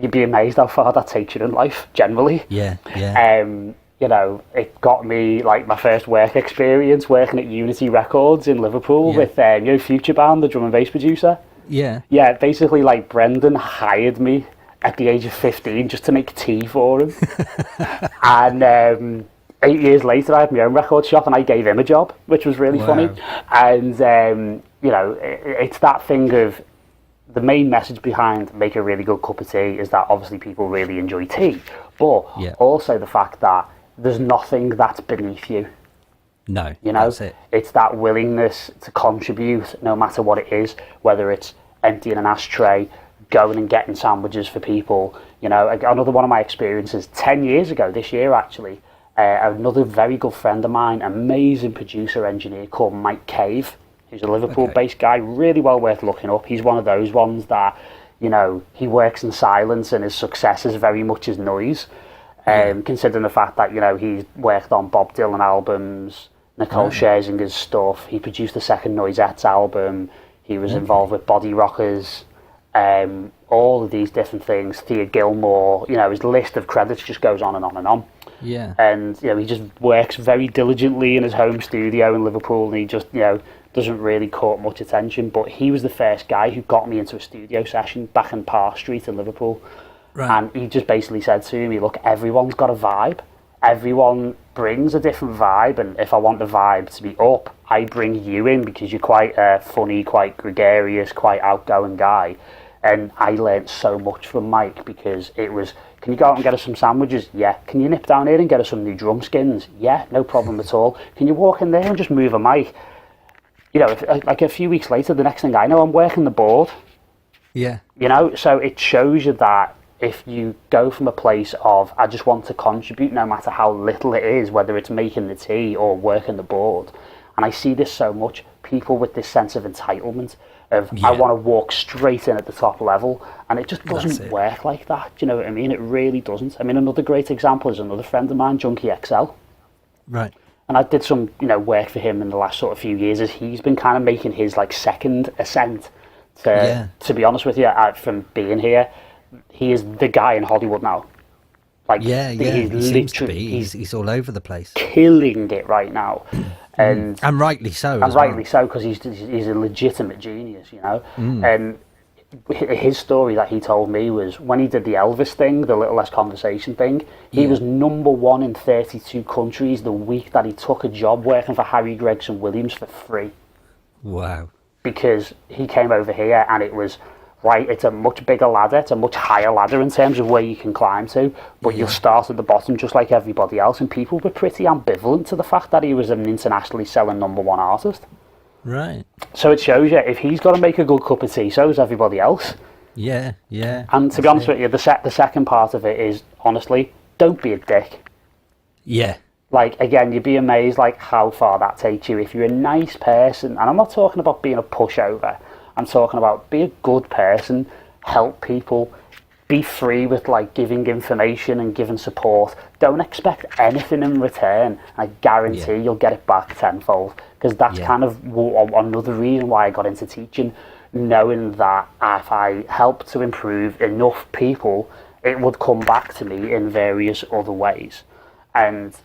you'd be amazed how far that takes you in life, generally. Yeah. It got me, my first work experience working at Unity Records in Liverpool with, Future Band, the drum and bass producer. Yeah. Yeah, basically, Brendan hired me at the age of 15 just to make tea for him. And 8 years later, I had my own record shop, and I gave him a job, which was really funny. And, it's that thing of... The main message behind make a really good cup of tea is that obviously people really enjoy tea, but also the fact that there's nothing that's beneath you. No, that's it. It's that willingness to contribute no matter what it is, whether it's emptying an ashtray, going and getting sandwiches for people. Another one of my experiences 10 years ago, this year actually, another very good friend of mine, amazing producer engineer called Mike Cave, who's a Liverpool-based guy, really well worth looking up. He's one of those ones that, he works in silence and his success is very much his noise. Considering the fact that, he's worked on Bob Dylan albums, Nicole Scherzinger's stuff. He produced the second Noisettes album. He was involved with Body Rockers, all of these different things. Thea Gilmore, his list of credits just goes on and on and on. Yeah. And, he just works very diligently in his home studio in Liverpool, and he just, doesn't really caught much attention. But he was the first guy who got me into a studio session back in Park Street in Liverpool. Right. And he just basically said to me, look, everyone's got a vibe. Everyone brings a different vibe, and if I want the vibe to be up, I bring you in because you're quite a funny, quite gregarious, quite outgoing guy. And I learnt so much from Mike, because it was, can you go out and get us some sandwiches? Yeah. Can you nip down here and get us some new drum skins? Yeah, no problem at all. Can you walk in there and just move a mic? A few weeks later, the next thing I know, I'm working the board. Yeah. So it shows you that if you go from a place of, I just want to contribute no matter how little it is, whether it's making the tea or working the board, And I see this so much, people with this sense of entitlement of, I want to walk straight in at the top level, and it just doesn't work like that. Do you know what I mean? It really doesn't. I mean, another great example is another friend of mine, Junkie XL. Right. And I did some, work for him in the last sort of few years as he's been kind of making his like second ascent. To be honest with you, from being here, he is the guy in Hollywood now. Like, he seems to be. He's all over the place, killing it right now, and rightly so. So, because he's a legitimate genius, And his story that he told me was when he did the Elvis thing, the Little Less Conversation thing. He was #1 in 32 countries the week that he took a job working for Harry Gregson Williams for free. Wow! Because he came over here and it was. Right, it's a much bigger ladder, it's a much higher ladder in terms of where you can climb to, but you'll start at the bottom just like everybody else, and people were pretty ambivalent to the fact that he was an internationally selling #1 artist. Right. So it shows you, if he's got to make a good cup of tea, so does everybody else. Yeah. And to be honest with you, the second part of it is, honestly, don't be a dick. Yeah. Like, again, you'd be amazed like how far that takes you. If you're a nice person, and I'm not talking about being a pushover, I'm talking about be a good person, help people, be free with like giving information and giving support. Don't expect anything in return. I guarantee you'll get it back tenfold, because that's kind of another reason why I got into teaching, knowing that if I help to improve enough people, it would come back to me in various other ways. And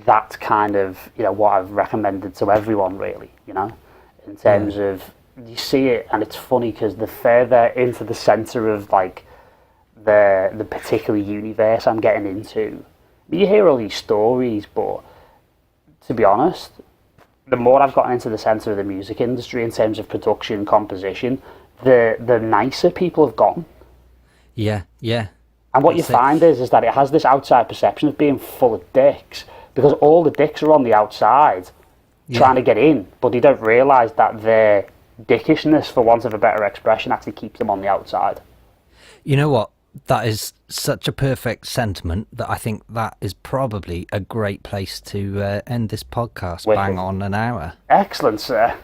that's kind of, what I've recommended to everyone really, in terms of, you see it, and it's funny because the further into the center of like the particular universe I'm getting into, you hear all these stories, but to be honest, the more I've gotten into the center of the music industry in terms of production, composition, the nicer people have gotten. Yeah. And what you find is that it has this outside perception of being full of dicks, because all the dicks are on the outside trying to get in, but they don't realise that their dickishness, for want of a better expression, actually keeps them on the outside. You know what? That is such a perfect sentiment that I think that is probably a great place to end this podcast. Bang on an hour. Excellent, sir.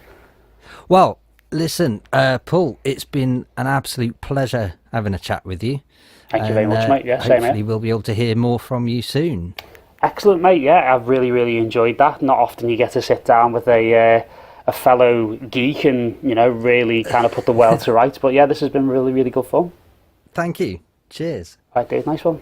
Well, listen, Paul, it's been an absolute pleasure having a chat with you. Thank you very much, mate. Yeah, same hopefully here. We'll be able to hear more from you soon. Excellent, mate. Yeah, I've really, really enjoyed that. Not often you get to sit down with a fellow geek and, really kind of put the world to rights. But yeah, this has been really, really good fun. Thank you. Cheers. Right, Dave, nice one.